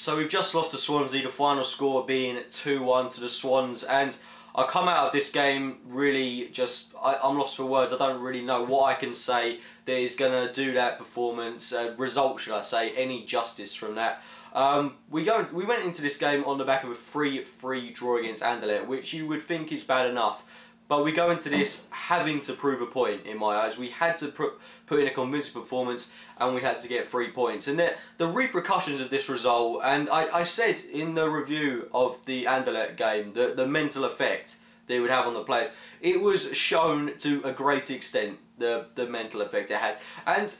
So we've just lost to Swansea, the final score being 2-1 to the Swans, and I come out of this game really just, I'm lost for words. I don't really know what I can say that is going to do that performance, result should I say, any justice from that. We went into this game on the back of a 3-3 draw against Anderlecht, which you would think is bad enough. But we go into this having to prove a point, in my eyes. We had to put in a convincing performance, and we had to get 3 points. And the repercussions of this result, and I said in the review of the Anderlecht game, the mental effect that it would have on the players, it was shown to a great extent, the mental effect it had. And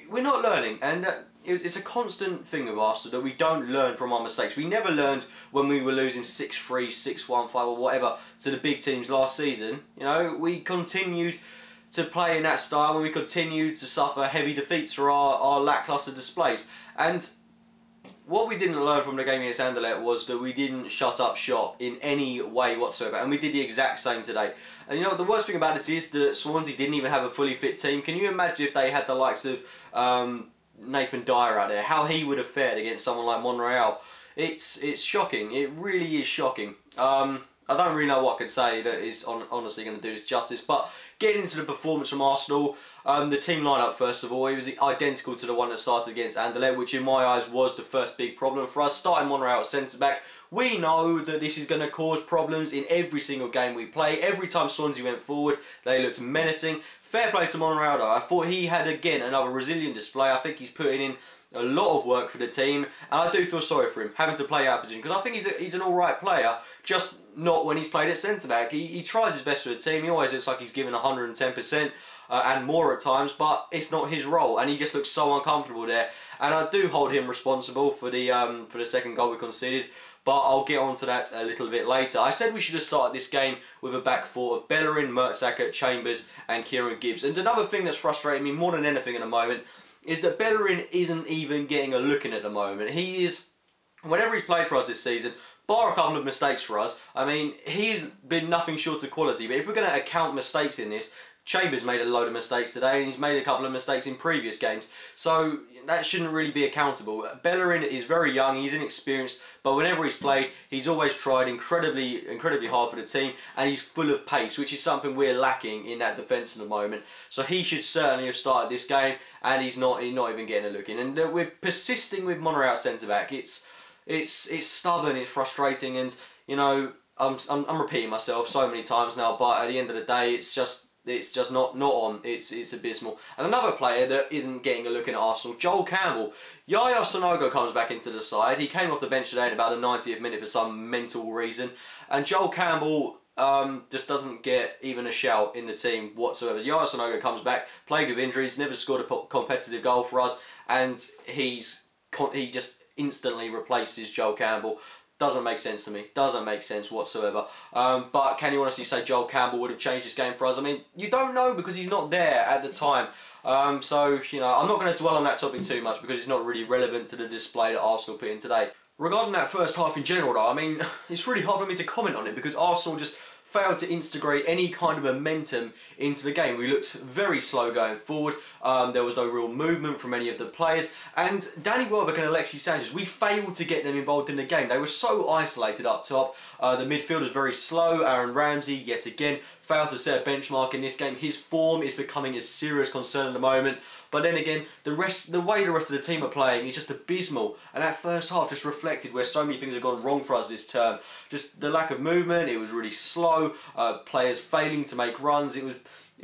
we're not learning, and it's a constant thing with Arsenal that we don't learn from our mistakes. We never learned when we were losing 6-3, 6-1, 5 or whatever to the big teams last season. You know, we continued to play in that style and we continued to suffer heavy defeats for our lacklustre displays. And what we didn't learn from the game against Anderlecht was that we didn't shut up shop in any way whatsoever, and we did the exact same today. And you know, the worst thing about this is that Swansea didn't even have a fully fit team. Can you imagine if they had the likes of Nathan Dyer out there, how he would have fared against someone like Monreal? It's shocking. It really is shocking. I don't really know what I could say that is honestly going to do this justice, but getting into the performance from Arsenal, the team lineup first of all, it was identical to the one that started against Anderlecht, which in my eyes was the first big problem for us. Starting Monreal at centre-back, we know that this is going to cause problems in every single game we play. Every time Swansea went forward, they looked menacing. Fair play to Monreal though. I thought he had again another resilient display. I think he's putting in a lot of work for the team, and I do feel sorry for him having to play out of position, because I think he's an alright player, just not when he's played at centre-back. He tries his best for the team, he always looks like he's given 110% and more at times, but it's not his role, and he just looks so uncomfortable there, and I do hold him responsible for the second goal we conceded, but I'll get on to that a little bit later. I said we should have started this game with a back four of Bellerin, Mertesacker, Chambers and Kieran Gibbs, and another thing that's frustrating me more than anything in the moment is that Bellerin isn't even getting a look in at the moment. He is, whenever he's played for us this season, bar a couple of mistakes for us, I mean, he's been nothing short of quality. But if we're going to account mistakes in this, Chambers made a load of mistakes today, and he's made a couple of mistakes in previous games, so that shouldn't really be accountable. Bellerin is very young, he's inexperienced, but whenever he's played, he's always tried incredibly hard for the team, and he's full of pace, which is something we're lacking in that defence at the moment. So he should certainly have started this game, and he's not even getting a look in. And we're persisting with Monreal at centre-back. It's stubborn, it's frustrating, and you know, I'm repeating myself so many times now, but at the end of the day, it's just not on. It's abysmal. And another player that isn't getting a look in at Arsenal, Joel Campbell. Yaya Sonogo comes back into the side. He came off the bench today in about the 90th minute for some mental reason. And Joel Campbell just doesn't get even a shout in the team whatsoever. Yaya Sonogo comes back, plagued with injuries, never scored a competitive goal for us, and he just instantly replaces Joel Campbell. Doesn't make sense to me. Doesn't make sense whatsoever. But can you honestly say Joel Campbell would have changed this game for us? I mean, you don't know because he's not there at the time. So, you know, I'm not going to dwell on that topic too much because it's not really relevant to the display that Arsenal put in today. Regarding that first half in general though, I mean, it's really hard for me to comment on it because Arsenal just failed to integrate any kind of momentum into the game. We looked very slow going forward. There was no real movement from any of the players. And Danny Welbeck and Alexis Sanchez, we failed to get them involved in the game. They were so isolated up top. The midfield was very slow. Aaron Ramsey, yet again, failed to set a benchmark in this game. His form is becoming a serious concern at the moment. But then again, the way the rest of the team are playing is just abysmal. And that first half just reflected where so many things have gone wrong for us this term. Just the lack of movement, it was really slow, players failing to make runs, it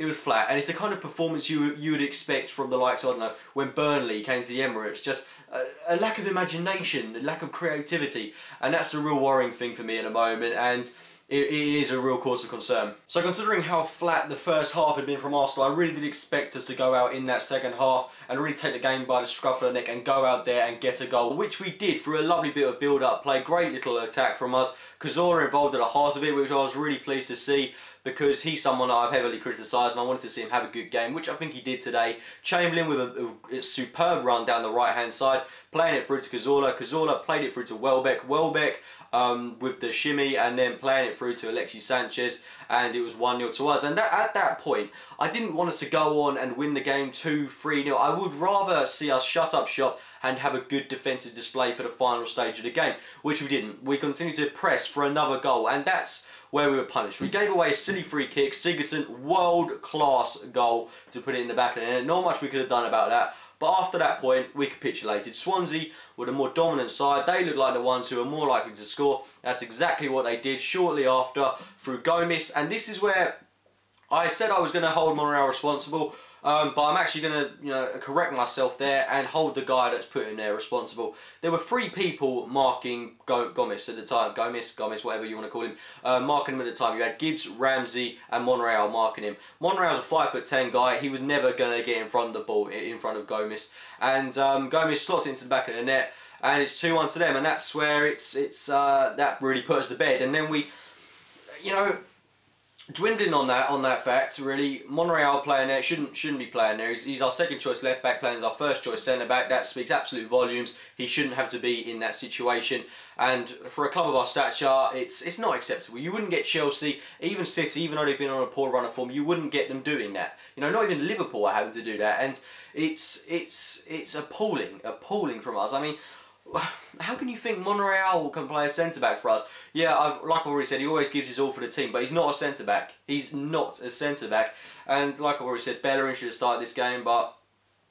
was flat. And it's the kind of performance you would expect from the likes of, I don't know, when Burnley came to the Emirates. Just a lack of imagination, a lack of creativity. And that's the real worrying thing for me at the moment. And it is a real cause for concern. So considering how flat the first half had been from Arsenal, I really did expect us to go out in that second half and really take the game by the scruff of the neck and go out there and get a goal, which we did through a lovely bit of build-up play. Great little attack from us. Cazorla involved at the heart of it, which I was really pleased to see. because he's someone that I've heavily criticised, and I wanted to see him have a good game, which I think he did today. Chamberlain with a superb run down the right-hand side, playing it through to Cazorla. Cazorla played it through to Welbeck. Welbeck with the shimmy, and then playing it through to Alexis Sanchez, and it was 1-0 to us. And at that point, I didn't want us to go on and win the game 2-3-0. I would rather see us shut up shop and have a good defensive display for the final stage of the game, which we didn't. We continued to press for another goal, and that's where we were punished. We gave away a silly free kick. Sigurdsson, world-class goal to put it in the back of the net. Not much we could have done about that. But after that point, we capitulated. Swansea were the more dominant side. They looked like the ones who were more likely to score. That's exactly what they did shortly after through Gomez. And this is where I said I was going to hold Monreal responsible. But I'm actually going to, correct myself there and hold the guy that's put him there responsible. There were 3 people marking Gomez at the time. Gomez, whatever you want to call him. Marking him at the time. You had Gibbs, Ramsey and Monreal marking him. Monreal's a 5'10" guy. He was never going to get in front of the ball, in front of Gomez. And Gomez slots into the back of the net. And it's 2-1 to them. And that's where that really put us to bed. And then we, dwindling on that fact, really, Monreal playing there shouldn't be playing there. He's our second choice left back, playing as our first choice centre back. That speaks absolute volumes. He shouldn't have to be in that situation. And for a club of our stature, it's not acceptable. You wouldn't get Chelsea, even City, even though they've been on a poor run of form, you wouldn't get them doing that. Not even Liverpool are having to do that. And it's appalling from us. I mean, how can you think Monreal can play a centre-back for us? Yeah, like I've already said, he always gives his all for the team, but he's not a centre-back. He's not a centre-back. And like I've already said, Bellerin should have started this game, but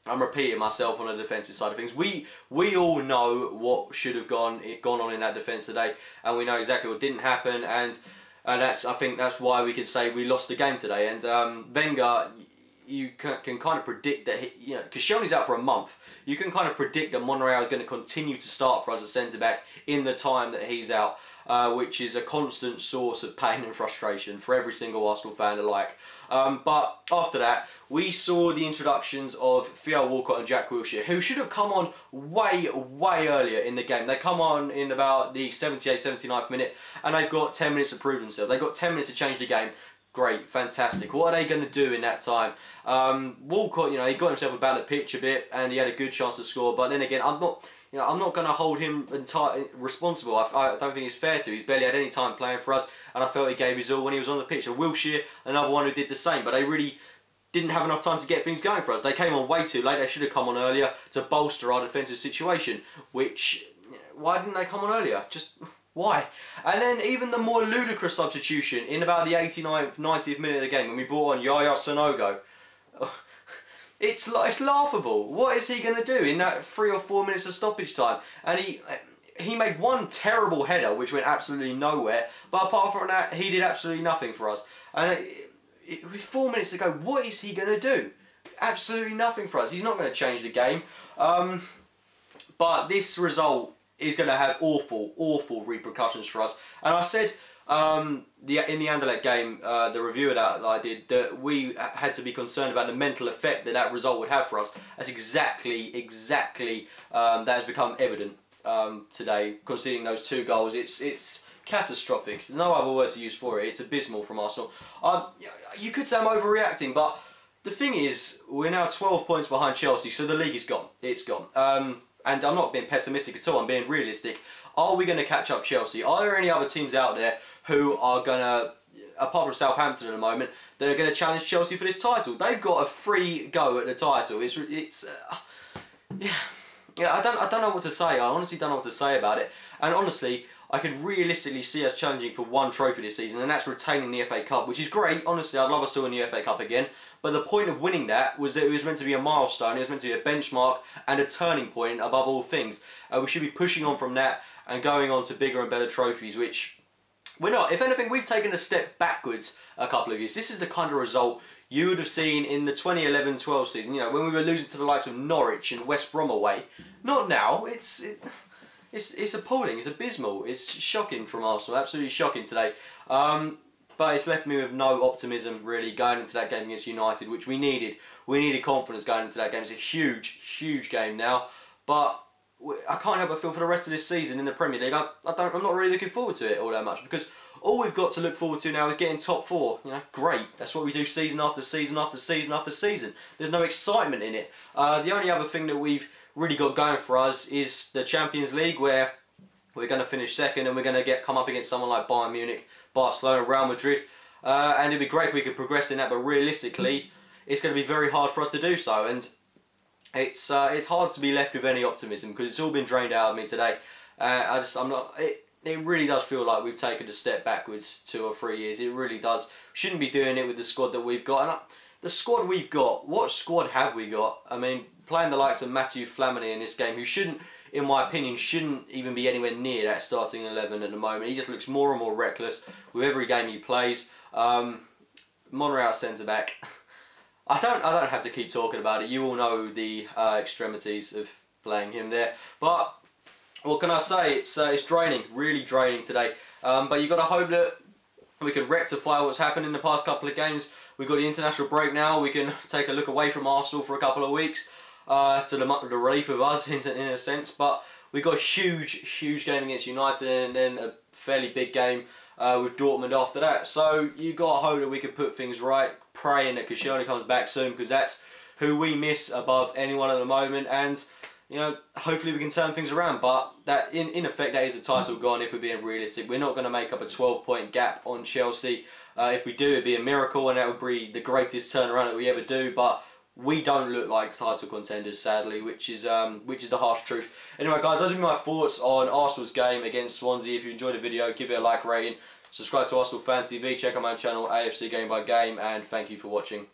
I'm repeating myself on the defensive side of things. We all know what should have gone on in that defence today, and we know exactly what didn't happen, and I think that's why we could say we lost the game today. And Wenger, you can kind of predict that, because Shelny's out for a month, you can kind of predict that Monreal is going to continue to start for us as centre-back in the time that he's out, which is a constant source of pain and frustration for every single Arsenal fan alike. But after that, we saw the introductions of Theo Walcott and Jack Wilshere, who should have come on way earlier in the game. They come on in about the 78th, 79th minute, and they've got 10 minutes to prove themselves. They've got 10 minutes to change the game. Great, fantastic. What are they going to do in that time? Walcott, he got himself about the pitch a bit, and he had a good chance to score. But then again, I'm not going to hold him entirely responsible. I don't think it's fair to. He's barely had any time playing for us, and I felt he gave his all when he was on the pitch. And Wilshere, another one who did the same, but they really didn't have enough time to get things going for us. They came on way too late. They should have come on earlier to bolster our defensive situation. Which, why didn't they come on earlier? Just why? And then even the more ludicrous substitution in about the 89th, 90th minute of the game when we brought on Yaya Sanogo. It's laughable. What is he going to do in that 3 or 4 minutes of stoppage time? And he made one terrible header which went absolutely nowhere. But apart from that, he did absolutely nothing for us. And with 4 minutes to go, what is he going to do? Absolutely nothing for us. He's not going to change the game. But this result is going to have awful repercussions for us. And I said in the Anderlecht game, the review that I did, that we had to be concerned about the mental effect that result would have for us. That's exactly that has become evident today, conceding those 2 goals. It's catastrophic. No other word to use for it. It's abysmal from Arsenal. You could say I'm overreacting, but the thing is, we're now 12 points behind Chelsea, so the league is gone. It's gone. And I'm not being pessimistic at all, I'm being realistic. Are we going to catch up Chelsea? Are there any other teams out there who are going to, apart from Southampton at the moment, that are going to challenge Chelsea for this title? They've got a free go at the title. I don't know what to say. I honestly don't know what to say about it. And honestly, I can realistically see us challenging for one trophy this season, and that's retaining the FA Cup, which is great. Honestly, I'd love us to win the FA Cup again. But the point of winning that was that it was meant to be a milestone, it was meant to be a benchmark and a turning point above all things. We should be pushing on from that and going on to bigger and better trophies, which we're not. If anything, we've taken a step backwards a couple of years. This is the kind of result you would have seen in the 2011-12 season, when we were losing to the likes of Norwich and West Brom away. Not now. It's appalling, it's abysmal, it's shocking from Arsenal, absolutely shocking today. But it's left me with no optimism really going into that game against United, which we needed. We needed confidence going into that game. It's a huge game now, but I can't help but feel for the rest of this season in the Premier League, I'm not really looking forward to it all that much, because all we've got to look forward to now is getting top 4. You know, great. That's what we do season after season after season after season. There's no excitement in it. The only other thing that we've really got going for us is the Champions League, where we're going to finish second and we're going to come up against someone like Bayern Munich, Barcelona, Real Madrid. And it'd be great if we could progress in that, but realistically, it's going to be very hard for us to do so. And it's hard to be left with any optimism, because it's all been drained out of me today. I'm not. It really does feel like we've taken a step backwards 2 or 3 years. It really does. Shouldn't be doing it with the squad that we've got. And the squad we've got, what squad have we got? I mean, playing the likes of Matthew Flamini in this game, who shouldn't, in my opinion, shouldn't even be anywhere near that starting 11 at the moment. He just looks more and more reckless with every game he plays. Monreal centre back. I don't have to keep talking about it. You all know the extremities of playing him there. But what can I say? It's draining, really draining today. But you've got to hope that we can rectify what's happened in the past couple of games. We've got the international break now. We can take a look away from Arsenal for a couple of weeks to the relief of us in a sense. But we've got a huge game against United, and then a fairly big game with Dortmund after that. So you've got to hope that we can put things right, praying that Koscielny comes back soon, because that's who we miss above anyone at the moment. And you know, hopefully we can turn things around, but that in effect that is the title gone if we're being realistic. We're not going to make up a 12-point gap on Chelsea. If we do, it'd be a miracle, and that would be the greatest turnaround that we ever do. But we don't look like title contenders, sadly, which is the harsh truth. Anyway, guys, those are my thoughts on Arsenal's game against Swansea. If you enjoyed the video, give it a like rating, subscribe to Arsenal Fan TV, check out my channel AFC Game by Game, and thank you for watching.